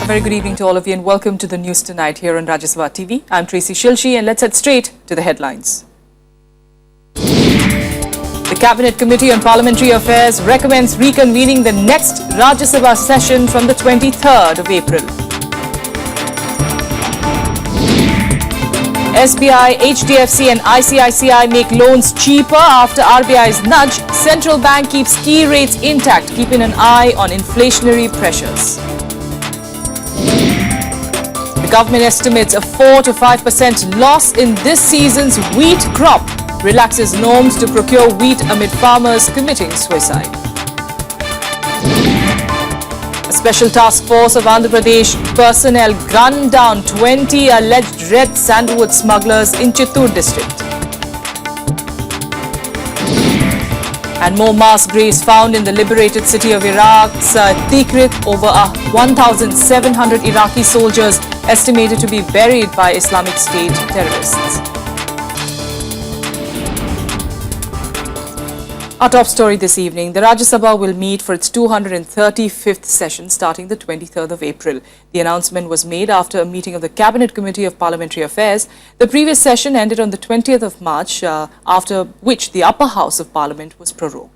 Very good evening to all of you and welcome to the news tonight here on Rajya Sabha TV. I'm Tracy Shilshi and let's head straight to the headlines. The Cabinet Committee on Parliamentary Affairs recommends reconvening the next Rajya Sabha session from the 23rd of April. SBI, HDFC and ICICI make loans cheaper after RBI's nudge. Central Bank keeps key rates intact, keeping an eye on inflationary pressures. The government estimates a 4 to 5% loss in this season's wheat crop, relaxes norms to procure wheat amid farmers committing suicide. A special task force of Andhra Pradesh personnel gunned down 20 alleged red Sandalwood smugglers in Chittoor district. And more mass graves found in the liberated city of Iraq's Tikrit. Over 1,700 Iraqi soldiers estimated to be buried by Islamic State terrorists. Our top story this evening, the Rajya Sabha will meet for its 235th session starting the 23rd of April. The announcement was made after a meeting of the Cabinet Committee of Parliamentary Affairs. The previous session ended on the 20th of March, after which the upper house of Parliament was prorogued.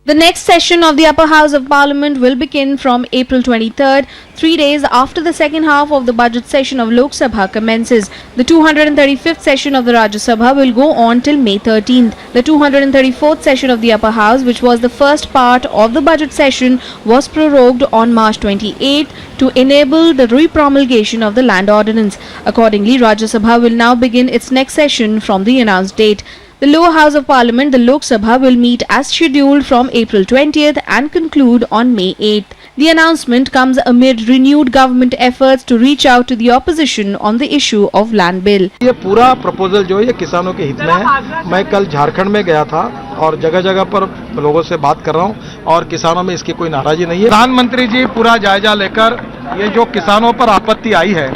The next session of the Upper House of Parliament will begin from April 23rd, 3 days after the second half of the budget session of Lok Sabha commences. The 235th session of the Rajya Sabha will go on till May 13th. The 234th session of the Upper House, which was the first part of the budget session, was prorogued on March 28th to enable the repromulgation of the land ordinance. Accordingly, Rajya Sabha will now begin its next session from the announced date. The lower house of Parliament, the Lok Sabha, will meet as scheduled from April 20th and conclude on May 8th. The announcement comes amid renewed government efforts to reach out to the opposition on the issue of land bill. ये पूरा proposal जो है ये किसानों के हित में है। मैं कल झारखंड में गया था और जगह जगह पर लोगों से बात कर रहा हूँ और किसानों में इसकी कोई नाराजगी नहीं है। प्रधानमंत्री जी पूरा जायजा लेकर ये जो किसानों पर आपत्ति आई है,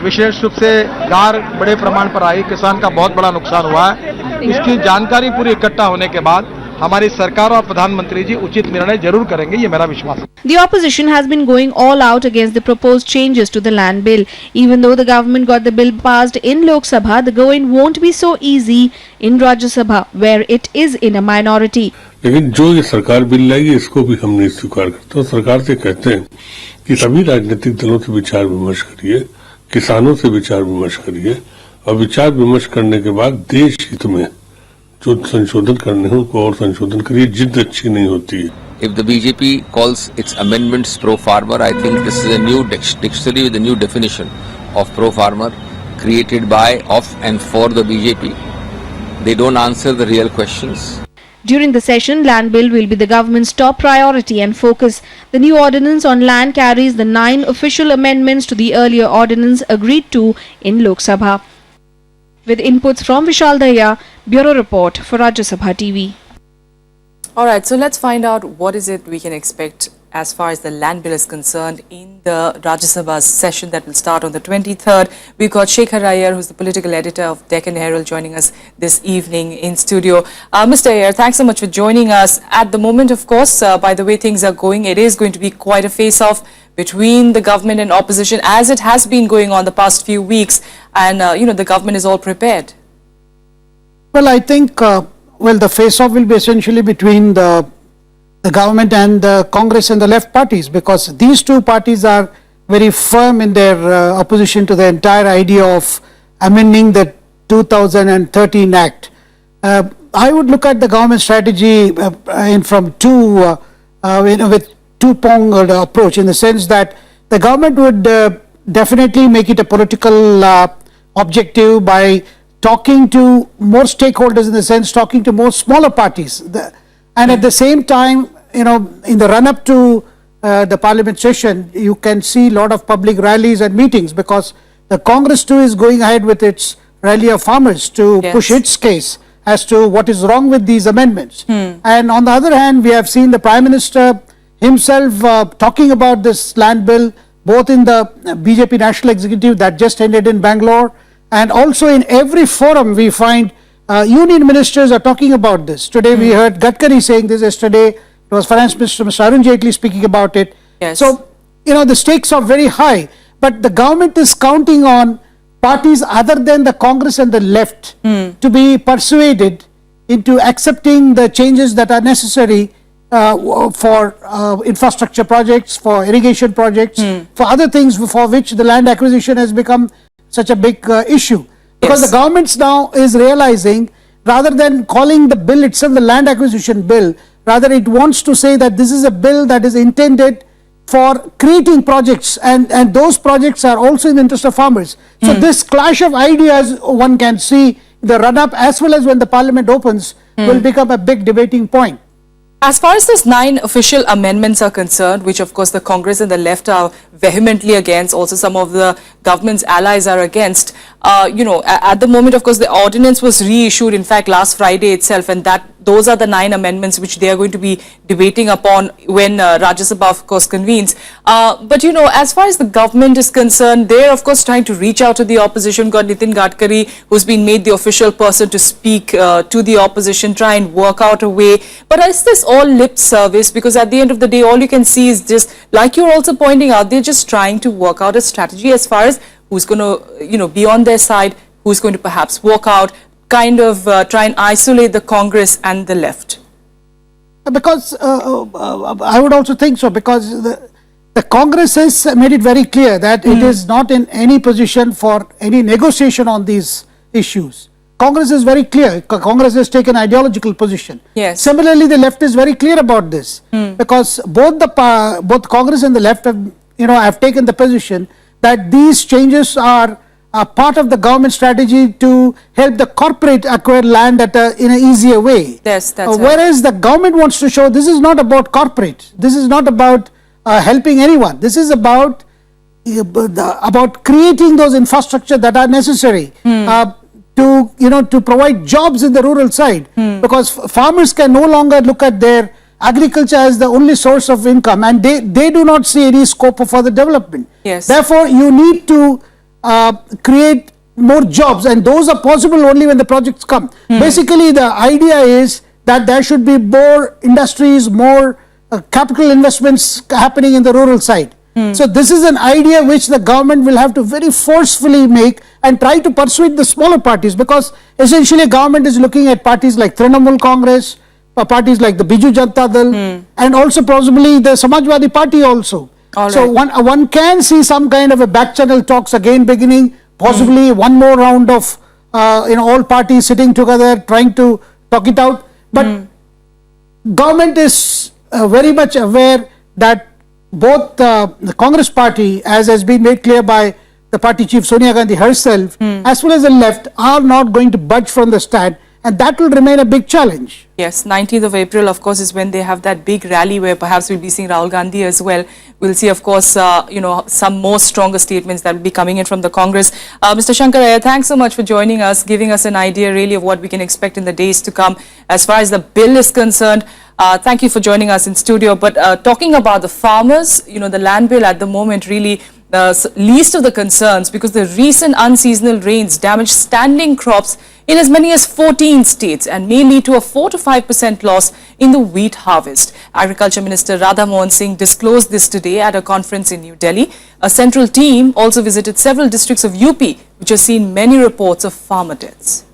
विशेष रूप से गार बड़े प्रमाण पर आई, किसान का बहुत बड़ा नुकसान हुआ है, इसकी जानकारी पूरी इकट्ठा होने के बाद हमारी सरकार और प्रधानमंत्री जी उचित निर्णय जरूर करेंगे, ये मेरा विश्वास है। The opposition has been going all out against the proposed changes to the land bill. Even though the government got the bill passed in Lok Sabha, the going won't be so easy in Rajya Sabha, where it is in a minority. लेकिन जो ये सरकार bill लाएगी इसको भी हम नहीं स्वीकार करते और सरकार से कहते हैं कि सभी राजनीतिक दलों से विचार विमर्श करिए, किसानों से विचार विमर्श करिए और विचार विमर्श करने के बाद देश हित में जो संशोधन करने हैं उनको और संशोधन करिए। जिद अच्छी नहीं होती है। If the BJP calls its amendments pro-farmer, I think this is a new dictionary with a new definition of pro-farmer created by, of and for the BJP. They don't answer the real questions. During the session, land bill will be the government's top priority and focus. The new ordinance on land carries the 9 official amendments to the earlier ordinance agreed to in Lok Sabha. With inputs from Vishal Daya, Bureau Report for Rajya Sabha TV. All right, so let's find out what is it we can expect as far as the land bill is concerned in the Rajya Sabha's session that will start on the 23rd. We've got Shekhar Iyer, who's the political editor of Deccan Herald, joining us this evening in studio. Mr. Iyer, thanks so much for joining us. At the moment, of course, by the way things are going, it is going to be quite a face-off between the government and opposition, as it has been going on the past few weeks. And, the government is all prepared. Well, I think, the face-off will be essentially between the government and the Congress and the left parties, because these two parties are very firm in their opposition to the entire idea of amending the 2013 Act. I would look at the government strategy from with two-pronged approach, in the sense that the government would definitely make it a political objective by talking to more stakeholders, in the sense talking to more smaller parties, and at the same time, in the run-up to the Parliament session, you can see a lot of public rallies and meetings, because the Congress too is going ahead with its rally of farmers to push its case as to what is wrong with these amendments. And on the other hand, we have seen the Prime Minister himself talking about this land bill, both in the BJP National Executive that just ended in Bangalore, and also in every forum we find union ministers are talking about this. Today we heard Gadkari saying this, yesterday it was Finance Minister Mr. Arun Jaitley speaking about it. Yes. So the stakes are very high, but the government is counting on parties other than the Congress and the left to be persuaded into accepting the changes that are necessary for infrastructure projects, for irrigation projects, for other things for which the land acquisition has become such a big issue. Because the government now is realizing, rather than calling the bill itself the land acquisition bill, rather it wants to say that this is a bill that is intended for creating projects, and those projects are also in the interest of farmers. So this clash of ideas, one can see the run-up as well as when the parliament opens, will become a big debating point. As far as those 9 official amendments are concerned, which of course the Congress and the left are vehemently against, also some of the government's allies are against, at the moment, of course, the ordinance was reissued, in fact, last Friday itself, and those are the 9 amendments which they are going to be debating upon when Rajya Sabha, of course, convenes. But, as far as the government is concerned, they're, of course, trying to reach out to the opposition. Got Nitin Gadkari, who's been made the official person to speak to the opposition, try and work out a way. But is this all lip service? Because at the end of the day, all you can see is just, like you're also pointing out, they're just trying to work out a strategy as far as who's going to, be on their side, who's going to perhaps walk out, kind of try and isolate the Congress and the left. Because I would also think so, because the Congress has made it very clear that it is not in any position for any negotiation on these issues. Congress is very clear. Congress has taken ideological position. Yes. Similarly, the left is very clear about this, because both Congress and the left have taken the position that these changes are part of the government strategy to help the corporate acquire land in an easier way. Yes, that's whereas the government wants to show this is not about corporate. This is not about helping anyone. This is about creating those infrastructure that are necessary to provide jobs in the rural side, because farmers can no longer look at their agriculture as the only source of income, and they do not see any scope for further development. Yes. Therefore, you need to create more jobs, and those are possible only when the projects come. Basically, the idea is that there should be more industries, more capital investments happening in the rural side. So this is an idea which the government will have to very forcefully make and try to persuade the smaller parties, because essentially government is looking at parties like Trinamool Congress, parties like the Biju Janata Dal, and also possibly the Samajwadi Party also. So one can see some kind of a back channel talks again beginning, possibly one more round of all parties sitting together trying to talk it out. But government is very much aware that both the Congress party, as has been made clear by the party chief Sonia Gandhi herself, as well as the left, are not going to budge from the stand, and that will remain a big challenge. Yes, 19th of April, of course, is when they have that big rally where perhaps we'll be seeing Rahul Gandhi as well. We'll see, of course, some more stronger statements that will be coming in from the Congress. Mr. Shankar Iyer, thanks so much for joining us, giving us an idea really of what we can expect in the days to come as far as the bill is concerned. Thank you for joining us in studio. But talking about the farmers, the land bill at the moment really the least of the concerns, because the recent unseasonal rains damaged standing crops in as many as 14 states and may lead to a 4 to 5% loss in the wheat harvest. Agriculture Minister Radha Mohan Singh disclosed this today at a conference in New Delhi. A central team also visited several districts of UP, which has seen many reports of farmer deaths.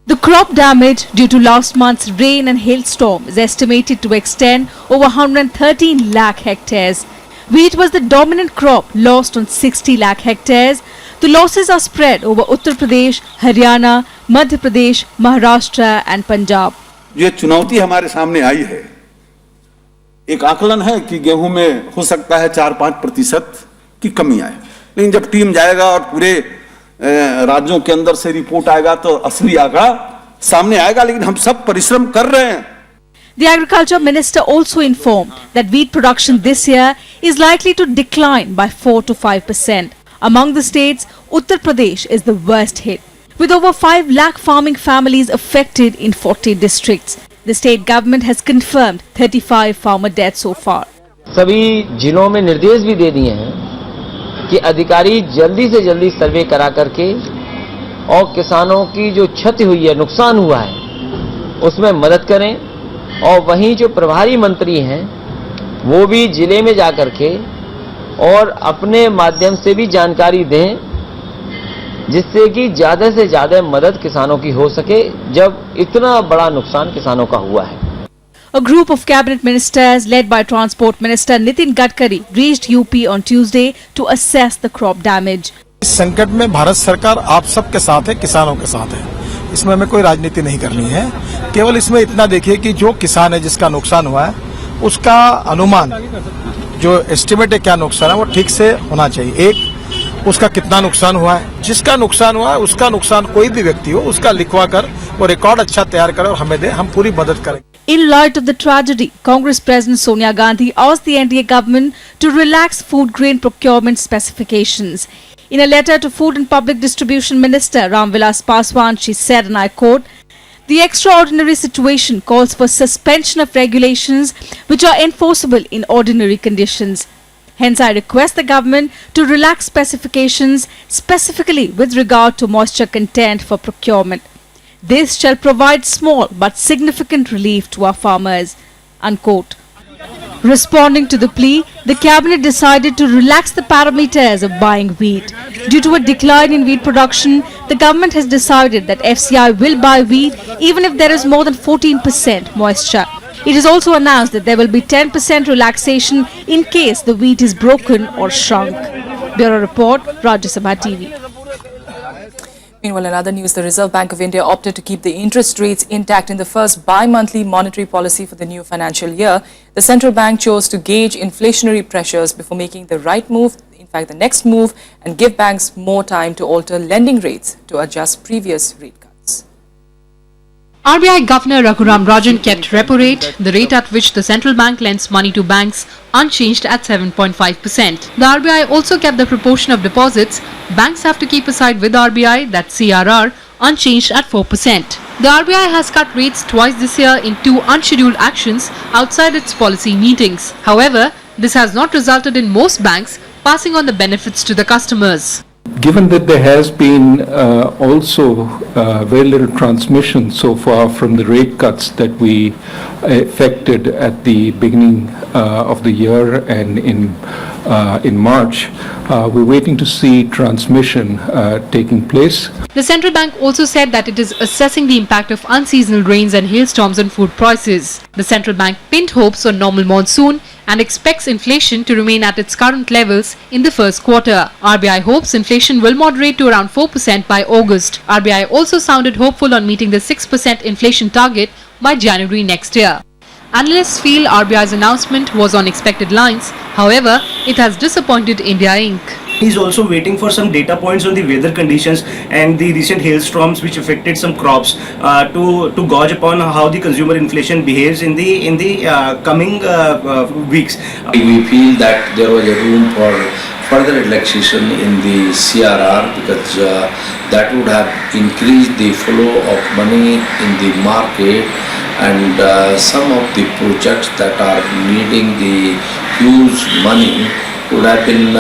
The crop damage due to last month's rain and hailstorm is estimated to extend over 113 lakh hectares. Wheat was the dominant crop, lost on 60 lakh hectares. The losses are spread over Uttar Pradesh, Haryana, Madhya Pradesh, Maharashtra and Punjab. ये चुनौती हमारे सामने आई है। एक आकलन है कि गेहूं में हो सकता है 4-5% की कमी आए, लेकिन जब टीम जाएगा और पूरे राज्यों के अंदर से रिपोर्ट आएगा तो असली आंकड़ा सामने आएगा, लेकिन हम सब परिश्रम कर रहे हैं। The Agriculture Minister also informed that wheat production this year is likely to decline by 4 to 5%. Among the states, Uttar Pradesh is the worst hit, with over 5 lakh farming families affected in 40 districts. The state government has confirmed 35 farmer deaths so far. सभी जिलों में निर्देश भी दे दिए हैं कि अधिकारी जल्दी से जल्दी सर्वे करा करके और किसानों की जो क्षति हुई है, नुकसान हुआ है, उसमें मदद करें। और वहीं जो प्रभारी मंत्री हैं वो भी जिले में जाकर के और अपने माध्यम से भी जानकारी दें, जिससे कि ज़्यादा से ज़्यादा मदद किसानों की हो सके जब इतना बड़ा नुकसान किसानों का हुआ है। A group of cabinet ministers led by Transport Minister Nitin Gadkari reached UP on Tuesday to assess the crop damage. इस संकट में भारत सरकार आप सबके साथ है, किसानों के साथ है। इसमें हमें कोई राजनीति नहीं करनी है, केवल इसमें इतना देखिए कि जो किसान है जिसका नुकसान हुआ है उसका अनुमान, जो एस्टिमेट है क्या नुकसान है, वो ठीक से होना चाहिए। एक, उसका कितना नुकसान हुआ है, जिसका नुकसान हुआ है उसका नुकसान कोई भी व्यक्ति हो उसका लिखवा कर वो रिकॉर्ड अच्छा तैयार करे और हमें दे, हम पूरी मदद करेंगे। In light of the tragedy, Congress President Sonia Gandhi asked the NDA government to relax food grain procurement specifications. In a letter to Food and Public Distribution Minister Ramvilas Paswan, she said, and I quote, "The extraordinary situation calls for suspension of regulations which are enforceable in ordinary conditions. Hence, I request the government to relax specifications specifically with regard to moisture content for procurement. This shall provide small but significant relief to our farmers." Unquote. Responding to the plea, the cabinet decided to relax the parameters of buying wheat. Due to a decline in wheat production, the government has decided that FCI will buy wheat even if there is more than 14% moisture. It is also announced that there will be 10% relaxation in case the wheat is broken or shrunk. Bureau Report, Rajya Sabha TV. Meanwhile, in other news, the Reserve Bank of India opted to keep the interest rates intact in the first bi-monthly monetary policy for the new financial year. The central bank chose to gauge inflationary pressures before making the right move, in fact the next move, and give banks more time to alter lending rates to adjust previous rate cuts. RBI Governor Raghuram Rajan kept repo rate, the rate at which the central bank lends money to banks, unchanged at 7.5%. The RBI also kept the proportion of deposits banks have to keep aside with RBI, that's CRR, unchanged at 4%. The RBI has cut rates twice this year in two unscheduled actions outside its policy meetings. However, this has not resulted in most banks passing on the benefits to the customers. Given that there has been also very little transmission so far from the rate cuts that we effected at the beginning of the year and in March, we're waiting to see transmission taking place. The central bank also said that it is assessing the impact of unseasonal rains and hailstorms on food prices. The central bank pinned hopes on normal monsoon and expects inflation to remain at its current levels in the first quarter. RBI hopes inflation will moderate to around 4% by August. RBI also sounded hopeful on meeting the 6% inflation target by January next year. Analysts feel RBI's announcement was on expected lines. However, it has disappointed India Inc. He's also waiting for some data points on the weather conditions and the recent hailstorms which affected some crops to gauge upon how the consumer inflation behaves in the coming weeks. We feel that there was a room for further relaxation in the CRR because that would have increased the flow of money in the market, and some of the projects that are needing the huge money would have been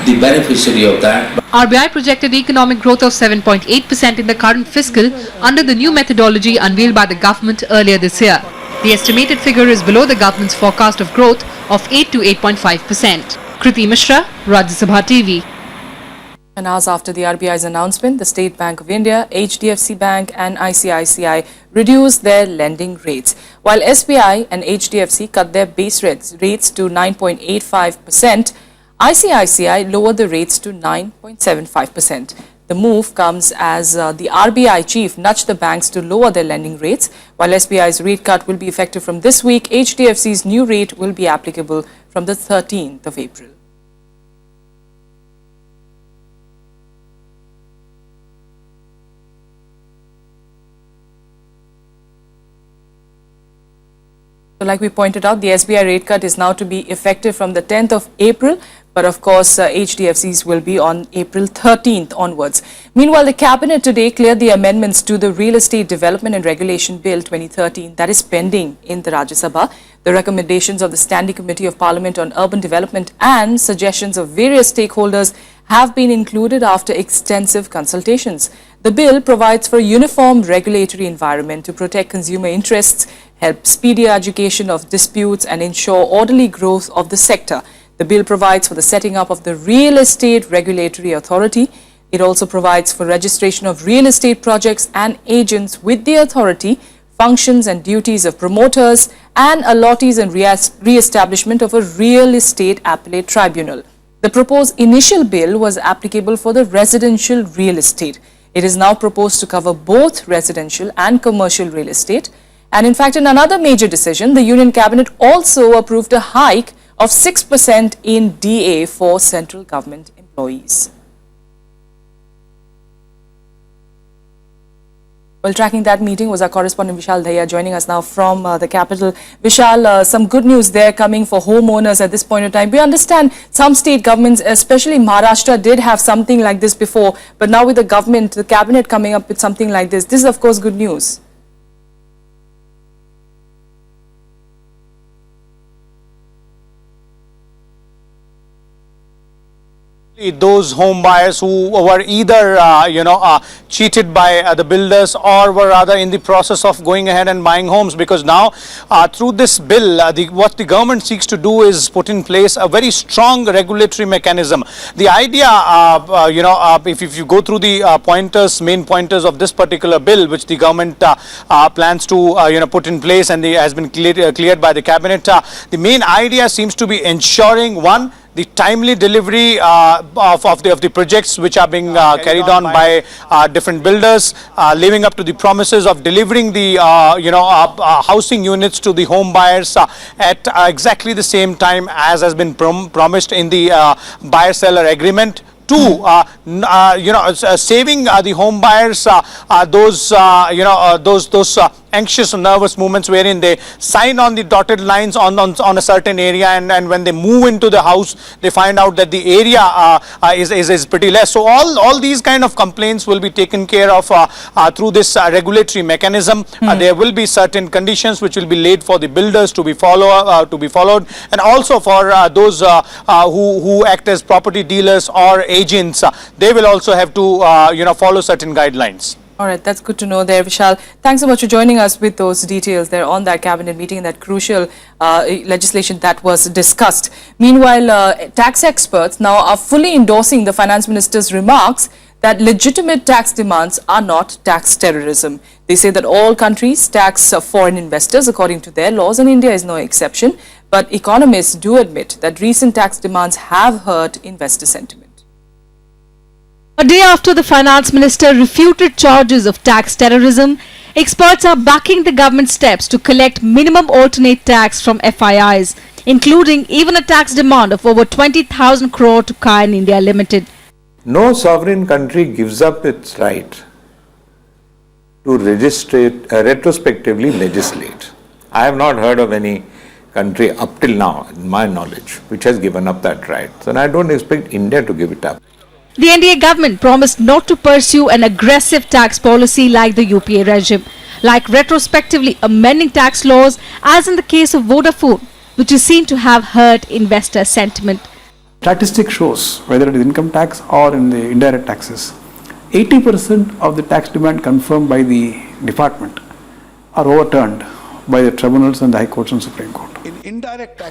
the beneficiary of that. RBI projected economic growth of 7.8% in the current fiscal under the new methodology unveiled by the government earlier this year. The estimated figure is below the government's forecast of growth of 8 to 8.5%. Kriti Mishra, Rajya Sabha TV. And hours after the RBI's announcement, the State Bank of India, HDFC Bank and ICICI reduced their lending rates, while SBI and HDFC cut their base rates to 9.85%. ICICI lowered the rates to 9.75%. The move comes as the RBI chief nudged the banks to lower their lending rates. While SBI's rate cut will be effective from this week, HDFC's new rate will be applicable from the 13th of April. So like we pointed out, the SBI rate cut is now to be effective from the 10th of April. But of course, HDFC's will be on April 13th onwards. Meanwhile, the Cabinet today cleared the amendments to the Real Estate Development and Regulation Bill 2013 that is pending in the Rajya Sabha. The recommendations of the Standing Committee of Parliament on Urban Development and suggestions of various stakeholders have been included after extensive consultations. The bill provides for a uniform regulatory environment to protect consumer interests, help speedier adjudication of disputes and ensure orderly growth of the sector. The bill provides for the setting up of the Real Estate Regulatory Authority. It also provides for registration of real estate projects and agents with the authority, functions and duties of promoters and allottees, and re-establishment of a real estate appellate tribunal. The proposed initial bill was applicable for the residential real estate. It is now proposed to cover both residential and commercial real estate. And in fact, in another major decision, the Union Cabinet also approved a hike of 6% in DA for central government employees. Well, tracking that meeting was our correspondent Vishal Dhaya, joining us now from the capital. Vishal, some good news there coming for homeowners at this point in time. We understand some state governments, especially Maharashtra, did have something like this before, but now with the government, the cabinet coming up with something like this is of course good news. Those home buyers who were either cheated by the builders or were rather in the process of going ahead and buying homes, because now through this bill what the government seeks to do is put in place a very strong regulatory mechanism. The idea if you go through the main pointers of this particular bill, which the government plans to put in place and has been cleared by the cabinet, the main idea seems to be ensuring, one, the timely delivery of the projects which are being carried on by different builders, living up to the promises of delivering the housing units to the home buyers at exactly the same time as has been promised in the buyer-seller agreement. Two, saving the home buyers those anxious and nervous moments wherein they sign on the dotted lines on a certain area, and when they move into the house they find out that the area is pretty less. So all these kind of complaints will be taken care of through this regulatory mechanism. There will be certain conditions which will be laid for the builders to be followed, and also for those who act as property dealers or agents, they will also have to follow certain guidelines. All right, that's good to know there, Vishal. Thanks so much for joining us with those details there on that cabinet meeting and that crucial legislation that was discussed. Meanwhile, tax experts now are fully endorsing the finance minister's remarks that legitimate tax demands are not tax terrorism. They say that all countries tax foreign investors according to their laws, and India is no exception. But economists do admit that recent tax demands have hurt investor sentiment. A day after the finance minister refuted charges of tax terrorism, experts are backing the government's steps to collect minimum alternate tax from FIIs, including even a tax demand of over 20,000 crore to Kayan India Limited. No sovereign country gives up its right to retrospectively legislate. I have not heard of any country up till now, in my knowledge, which has given up that right. So I don't expect India to give it up. The NDA government promised not to pursue an aggressive tax policy like the UPA regime, like retrospectively amending tax laws, as in the case of Vodafone, which is seen to have hurt investor sentiment. Statistic shows, whether it is income tax or in the indirect taxes, 80% of the tax demand confirmed by the department are overturned by the tribunals and the High Courts and Supreme Court.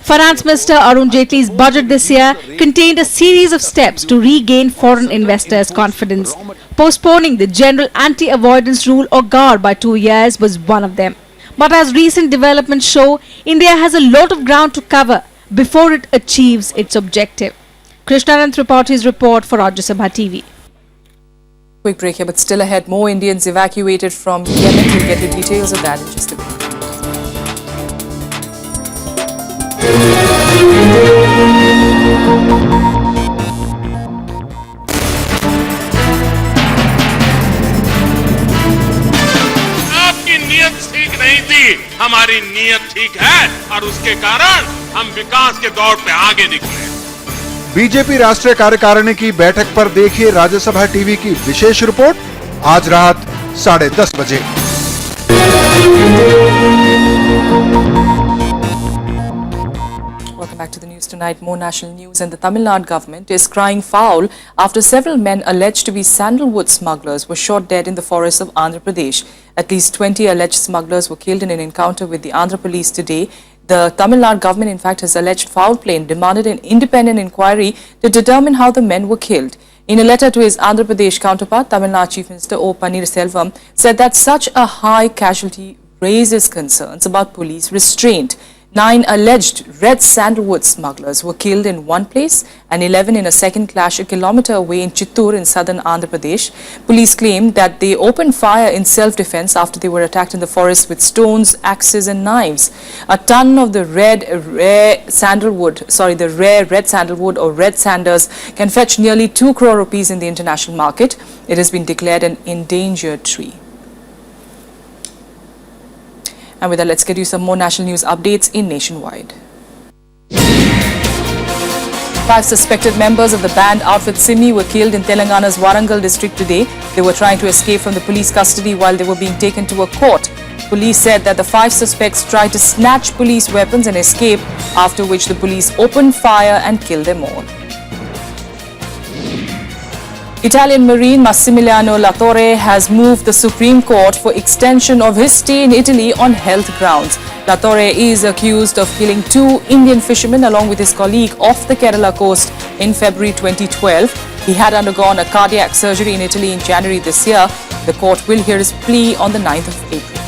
Finance Minister Arun Jaitley's budget this year contained a series of steps to regain foreign investors' confidence. Postponing the general anti-avoidance rule or GAR by 2 years was one of them. But as recent developments show, India has a lot of ground to cover before it achieves its objective. Krishnanand Tripaঠি's report for Rajya Sabha TV. Quick break here, but still ahead, more Indians evacuated from Yemen. We'll get the details of that in just a minute. आपकी नीयत ठीक नहीं थी, हमारी नीयत ठीक है और उसके कारण हम विकास के दौर पे आगे निकले। बीजेपी राष्ट्रीय कार्यकारिणी की बैठक पर देखिए राज्यसभा टीवी की विशेष रिपोर्ट आज रात 10:30 बजे। Welcome back to the news tonight. tonight, more national news, and the Tamil Nadu government is crying foul after several men alleged to be Sandalwood smugglers were shot dead in the forests of Andhra Pradesh. At least 20 alleged smugglers were killed in an encounter with the Andhra police today. The Tamil Nadu government, in fact, has alleged foul play and demanded an independent inquiry to determine how the men were killed. In a letter to his Andhra Pradesh counterpart, Tamil Nadu Chief Minister O. Pannirselvam said that such a high casualty raises concerns about police restraint. 9 alleged red sandalwood smugglers were killed in one place and 11 in a second clash a kilometre away in Chittoor in southern Andhra Pradesh. Police claimed that they opened fire in self-defence after they were attacked in the forest with stones, axes and knives. A ton of the rare red sandalwood or red sanders can fetch nearly 2 crore rupees in the international market. It has been declared an endangered tree. And with that, let's get you some more national news updates in Nationwide. 5 suspected members of the band outfit Simi were killed in Telangana's Warangal district today. They were trying to escape from the police custody while they were being taken to a court. Police said that the 5 suspects tried to snatch police weapons and escape, after which the police opened fire and killed them all. Italian Marine Massimiliano Latorre has moved the Supreme Court for extension of his stay in Italy on health grounds. Latorre is accused of killing 2 Indian fishermen along with his colleague off the Kerala coast in February 2012. He had undergone a cardiac surgery in Italy in January this year. The court will hear his plea on the 9th of April.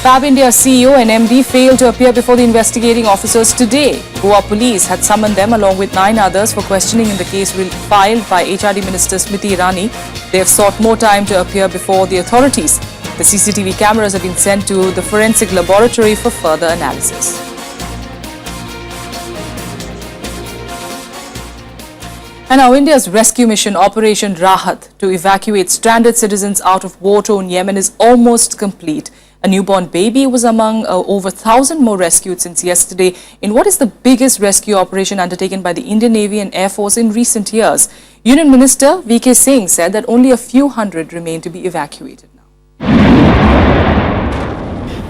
Fab India CEO and MD failed to appear before the investigating officers today. Goa police had summoned them along with 9 others for questioning in the case filed by HRD Minister Smriti Irani. They have sought more time to appear before the authorities. The CCTV cameras have been sent to the forensic laboratory for further analysis. And now India's rescue mission Operation Rahat to evacuate stranded citizens out of war-torn Yemen is almost complete. A newborn baby was among over 1,000 more rescued since yesterday in what is the biggest rescue operation undertaken by the Indian Navy and Air Force in recent years. Union Minister V.K. Singh said that only a few hundred remain to be evacuated now.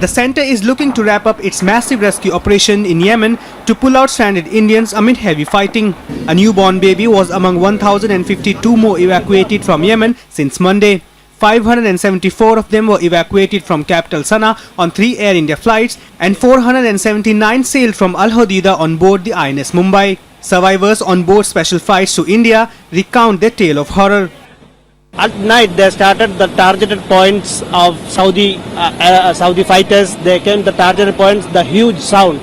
The centre is looking to wrap up its massive rescue operation in Yemen to pull out stranded Indians amid heavy fighting. A newborn baby was among 1,052 more evacuated from Yemen since Monday. 574 of them were evacuated from capital Sana'a on 3 Air India flights and 479 sailed from Al Hodeidah on board the INS Mumbai. Survivors on board special flights to India recount their tale of horror. At night they started the targeted points of Saudi fighters. They came the targeted points, the huge sound.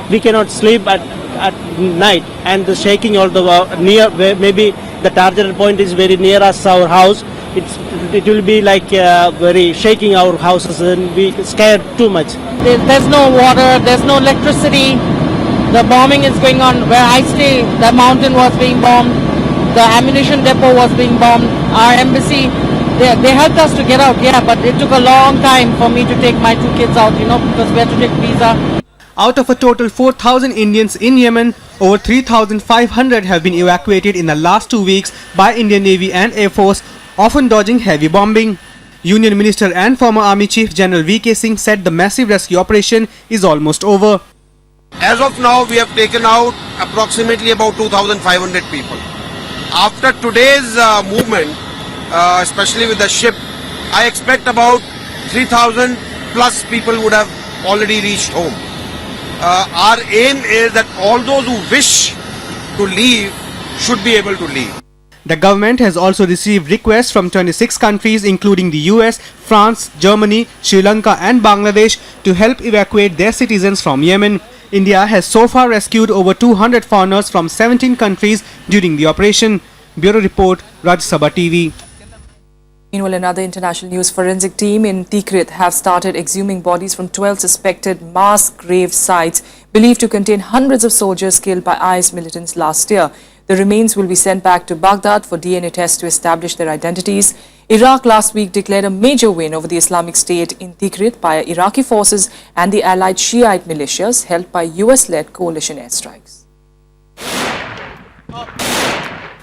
We cannot sleep at night, and the shaking also near, maybe the targeted point is very near us, our house. It will be like very shaking our houses, and we scared too much. There's no water, there's no electricity. The bombing is going on. Where I stay, the mountain was being bombed. The ammunition depot was being bombed. Our embassy, they helped us to get out, yeah, but it took a long time for me to take my 2 kids out, because we had to take visa. Out of a total 4,000 Indians in Yemen, over 3,500 have been evacuated in the last 2 weeks by Indian Navy and Air Force, often dodging heavy bombing. Union Minister and former Army Chief General V.K. Singh said the massive rescue operation is almost over. As of now, we have taken out approximately about 2,500 people. After today's movement, especially with the ship, I expect about 3,000 plus people would have already reached home. Our aim is that all those who wish to leave should be able to leave. The government has also received requests from 26 countries including the US, France, Germany, Sri Lanka and Bangladesh to help evacuate their citizens from Yemen. India has so far rescued over 200 foreigners from 17 countries during the operation. Bureau Report, Rajya Sabha TV. Meanwhile, another international news, forensic team in Tikrit have started exhuming bodies from 12 suspected mass grave sites believed to contain hundreds of soldiers killed by IS militants last year. The remains will be sent back to Baghdad for DNA tests to establish their identities. Iraq last week declared a major win over the Islamic State in Tikrit by Iraqi forces and the allied Shiite militias helped by US-led coalition airstrikes.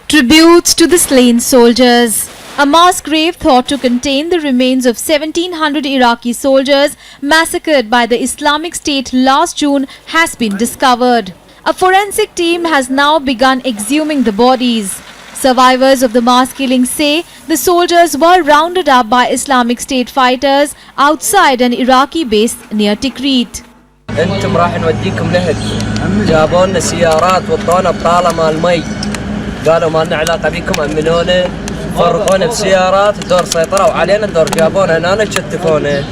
Tributes to the slain soldiers. A mass grave thought to contain the remains of 1,700 Iraqi soldiers massacred by the Islamic State last June has been discovered. A forensic team has now begun exhuming the bodies. Survivors of the mass killing say the soldiers were rounded up by Islamic State fighters outside an Iraqi base near Tikrit. انتم راح نوديكم نهد جابوا لنا سيارات وطونا بطالة مال مي قالوا ما لنا علاقة بكم أمنونا فرقونا بسيارات دور سيطروا علينا دور جابونا هنا شتفونا.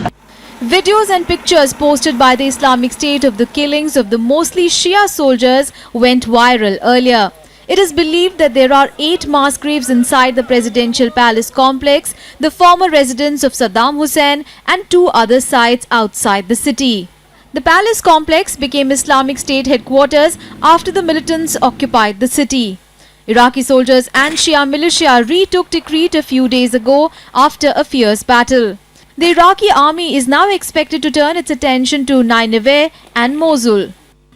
Videos and pictures posted by the Islamic State of the killings of the mostly Shia soldiers went viral earlier. It is believed that there are 8 mass graves inside the presidential palace complex, the former residence of Saddam Hussein, and 2 other sites outside the city. The palace complex became Islamic State headquarters after the militants occupied the city. Iraqi soldiers and Shia militia retook Tikrit a few days ago after a fierce battle. The Iraqi army is now expected to turn its attention to Nineveh and Mosul.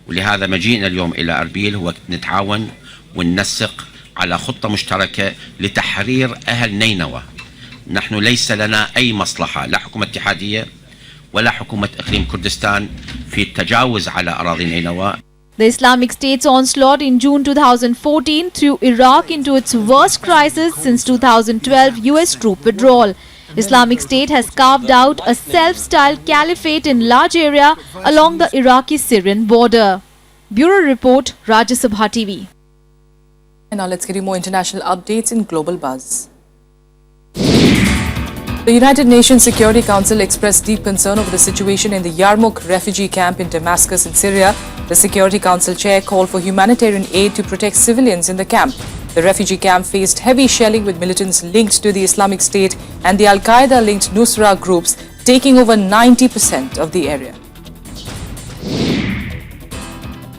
ولهذا مجيئنا اليوم إلى أربيل هو نتعاون وننسق على خطة مشتركة لتحرير أهل نينوى. نحن ليس لنا أي مصلحة لا حكومة اتحادية ولا حكومة إقليم كردستان في التجاوز على أراضي نينوى. The Islamic State's onslaught in June 2014 threw Iraq into its worst crisis since 2012 US troop withdrawal. Islamic State has carved out a self-styled caliphate in large area along the Iraqi-Syrian border. Bureau Report, Rajya Sabha TV. And now let's get you more international updates in Global Buzz. The United Nations Security Council expressed deep concern over the situation in the Yarmouk refugee camp in Damascus in Syria. The Security Council chair called for humanitarian aid to protect civilians in the camp. The refugee camp faced heavy shelling with militants linked to the Islamic State and the Al-Qaeda-linked Nusra groups taking over 90% of the area.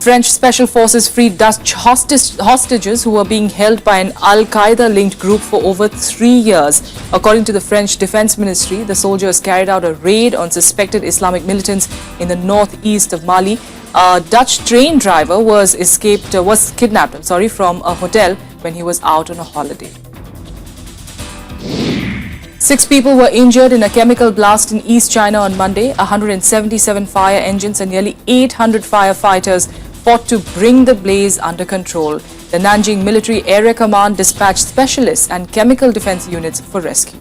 French special forces freed Dutch hostages who were being held by an Al-Qaeda-linked group for over 3 years. According to the French Defense Ministry, the soldiers carried out a raid on suspected Islamic militants in the northeast of Mali. A Dutch train driver was kidnapped from a hotel when he was out on a holiday. 6 people were injured in a chemical blast in East China on Monday. 177 fire engines and nearly 800 firefighters fought to bring the blaze under control. The Nanjing Military Area Command dispatched specialists and chemical defense units for rescue.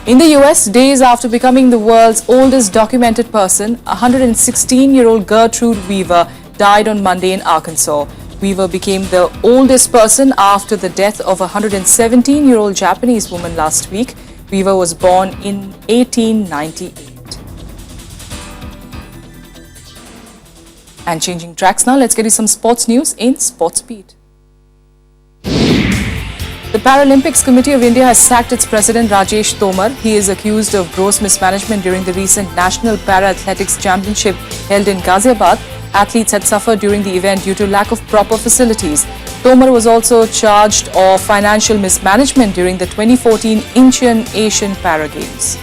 In the US, days after becoming the world's oldest documented person, 116-year-old Gertrude Weaver died on Monday in Arkansas. Weaver became the oldest person after the death of a 117-year-old Japanese woman last week. Weaver was born in 1898. And changing tracks now, let's get you some sports news in Sports Beat. The Paralympics Committee of India has sacked its president Rajesh Tomar. He is accused of gross mismanagement during the recent National Para-Athletics Championship held in Ghaziabad. Athletes had suffered during the event due to lack of proper facilities. Tomar was also charged of financial mismanagement during the 2014 Incheon Asian Para Games.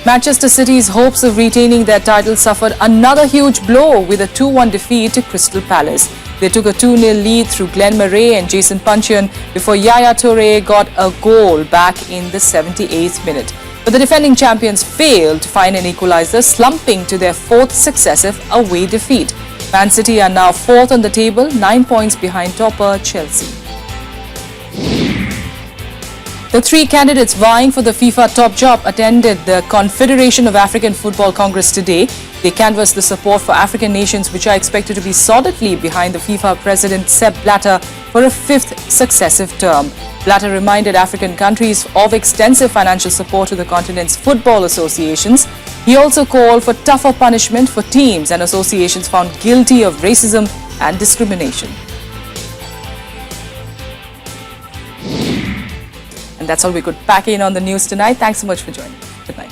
Manchester City's hopes of retaining their title suffered another huge blow with a 2-1 defeat to Crystal Palace. They took a 2-0 lead through Glenn Murray and Jason Puncheon before Yaya Toure got a goal back in the 78th minute. But the defending champions failed to find an equalizer, slumping to their 4th successive away defeat. Man City are now 4th on the table, 9 points behind topper Chelsea. The 3 candidates vying for the FIFA top job attended the Confederation of African Football Congress today. They canvassed the support for African nations, which are expected to be solidly behind the FIFA president Sepp Blatter for a 5th successive term. Blatter reminded African countries of extensive financial support to the continent's football associations. He also called for tougher punishment for teams and associations found guilty of racism and discrimination. And that's all we could pack in on the news tonight. Thanks so much for joining. Good night.